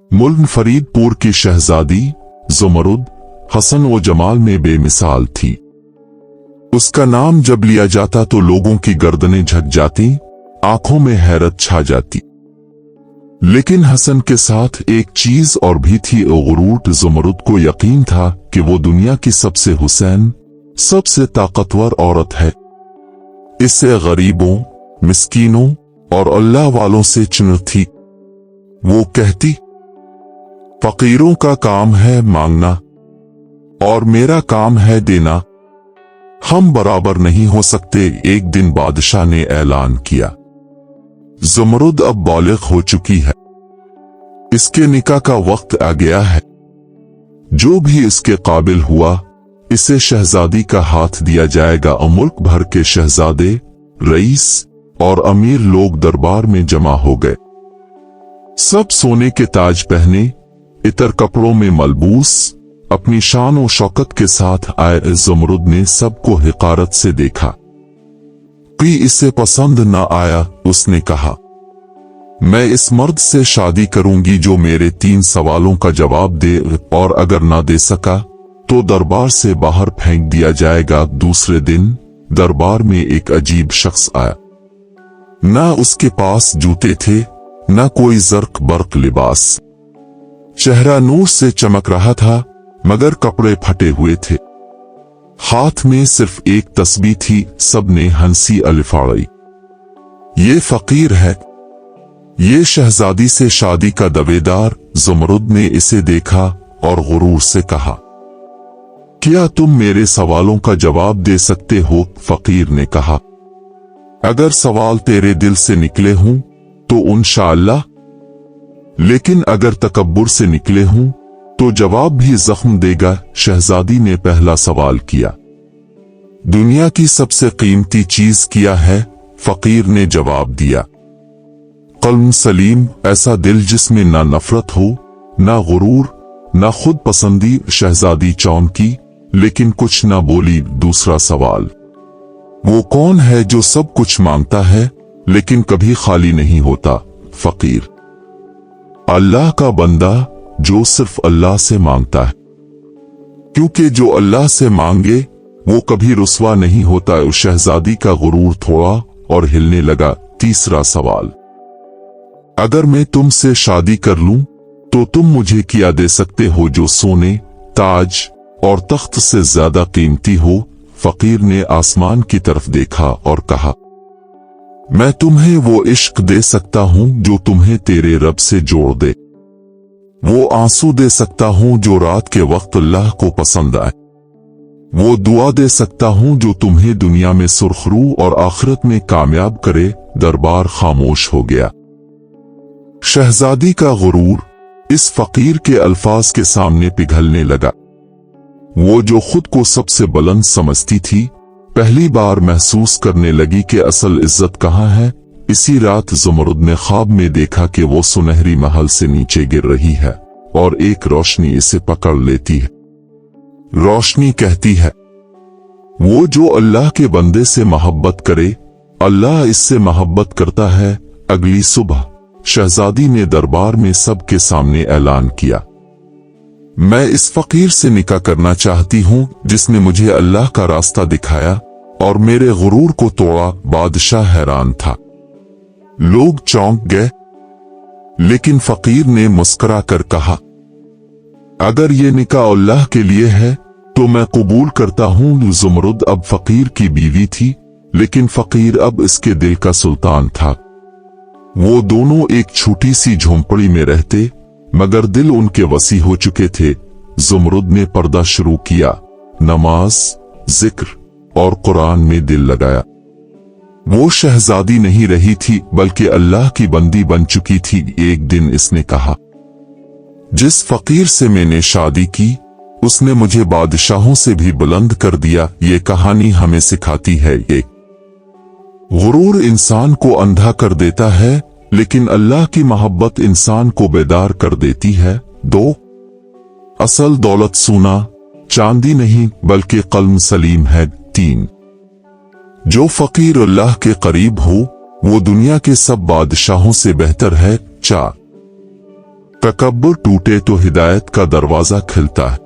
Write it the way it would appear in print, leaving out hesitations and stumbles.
मुल्क फरीदपुर की शहजादी ज़ुमरुद हसन व जमाल में बेमिसाल थी। उसका नाम जब लिया जाता तो लोगों की गर्दनें झक जाती, आंखों में हैरत छा जाती। लेकिन हसन के साथ एक चीज और भी थी, गुरूर। ज़ुमरुद को यकीन था कि वो दुनिया की सबसे हुसैन, सबसे ताकतवर औरत है। इसे गरीबों, मिस्कीनों और अल्लाह वालों से चुन थी। वो कहती, फकीरों का काम है मांगना और मेरा काम है देना, हम बराबर नहीं हो सकते। एक दिन बादशाह ने ऐलान किया, ज़ुमरुद अब बालिग हो चुकी है, इसके निकाह का वक्त आ गया है। जो भी इसके काबिल हुआ इसे शहजादी का हाथ दिया जाएगा। मुल्क भर के शहजादे, रईस और अमीर लोग दरबार में जमा हो गए। सब सोने के ताज पहने, इतर कपड़ों में मलबूस, अपनी शान और शौकत के साथ आए। ज़ुमरुद ने सबको हिकारत से देखा। कोई इसे पसंद न आया। उसने कहा, मैं इस मर्द से शादी करूंगी जो मेरे 3 सवालों का जवाब दे, और अगर ना दे सका तो दरबार से बाहर फेंक दिया जाएगा। दूसरे दिन दरबार में एक अजीब शख्स आया। ना उसके पास जूते थे, ना कोई जर्क बर्क लिबास। चेहरा नूर से चमक रहा था, मगर कपड़े फटे हुए थे। हाथ में सिर्फ एक तस्बीह थी। सबने हंसी अलिफाड़ी। ये फकीर है, ये शहजादी से शादी का दावेदार। ज़ुमरुद ने इसे देखा और गुरूर से कहा, क्या तुम मेरे सवालों का जवाब दे सकते हो? फकीर ने कहा, अगर सवाल तेरे दिल से निकले हों तो इंशाअल्लाह, लेकिन अगर तकब्बुर से निकले हों तो जवाब भी जख्म देगा। शहजादी ने पहला सवाल किया, दुनिया की सबसे कीमती चीज क्या है? फकीर ने जवाब दिया, कल्ब सलीम, ऐसा दिल जिसमें ना नफरत हो, ना गुरूर, ना खुद पसंदी। शहजादी चौंकी लेकिन कुछ ना बोली। दूसरा सवाल, वो कौन है जो सब कुछ मांगता है लेकिन कभी खाली नहीं होता? फकीर, अल्लाह का बंदा जो सिर्फ अल्लाह से मांगता है, क्योंकि जो अल्लाह से मांगे वो कभी रुस्वा नहीं होता। शहजादी का गुरूर थोड़ा और हिलने लगा। तीसरा सवाल, अगर मैं तुमसे शादी कर लूं तो तुम मुझे क्या दे सकते हो जो सोने, ताज और तख्त से ज्यादा कीमती हो? फकीर ने आसमान की तरफ देखा और कहा, मैं तुम्हें वो इश्क दे सकता हूं जो तुम्हें तेरे रब से जोड़ दे, वो आंसू दे सकता हूं जो रात के वक्त अल्लाह को पसंद आए, वो दुआ दे सकता हूं जो तुम्हें दुनिया में सुरखरू और आखिरत में कामयाब करे। दरबार खामोश हो गया। शहजादी का गुरूर इस फकीर के अल्फाज के सामने पिघलने लगा। वो जो खुद को सबसे बुलंद समझती थी, पहली बार महसूस करने लगी कि असल इज्जत कहाँ है। इसी रात ज़ुमरुद ने ख्वाब में देखा कि वो सुनहरी महल से नीचे गिर रही है और एक रोशनी इसे पकड़ लेती है। रोशनी कहती है, वो जो अल्लाह के बंदे से मोहब्बत करे, अल्लाह इससे मोहब्बत करता है। अगली सुबह शहजादी ने दरबार में सबके सामने ऐलान किया, मैं इस फकीर से निकाह करना चाहती हूं जिसने मुझे अल्लाह का रास्ता दिखाया और मेरे गुरूर को तोड़ा। बादशाह हैरान था, लोग चौंक गए, लेकिन फकीर ने मुस्कुरा कर कहा, अगर ये निकाह अल्लाह के लिए है तो मैं कबूल करता हूं। ज़ुमरुद अब फकीर की बीवी थी, लेकिन फकीर अब इसके दिल का सुल्तान था। वो दोनों एक छोटी सी झोंपड़ी में रहते, मगर दिल उनके वसी हो चुके थे। ज़ुमरुद ने पर्दा शुरू किया, नमाज, जिक्र और कुरान में दिल लगाया। वो शहजादी नहीं रही थी बल्कि अल्लाह की बंदी बन चुकी थी। एक दिन इसने कहा, जिस फकीर से मैंने शादी की उसने मुझे बादशाहों से भी बुलंद कर दिया। ये कहानी हमें सिखाती है, एक गुरूर इंसान को अंधा कर देता है, लेकिन अल्लाह की मोहब्बत इंसान को बेदार कर देती है। 2 असल दौलत सोना चांदी नहीं बल्कि कल्ब सलीम है। 3 जो फकीर अल्लाह के करीब हो वो दुनिया के सब बादशाहों से बेहतर है। 4 تکبر ٹوٹے تو ہدایت کا دروازہ کھلتا ہے۔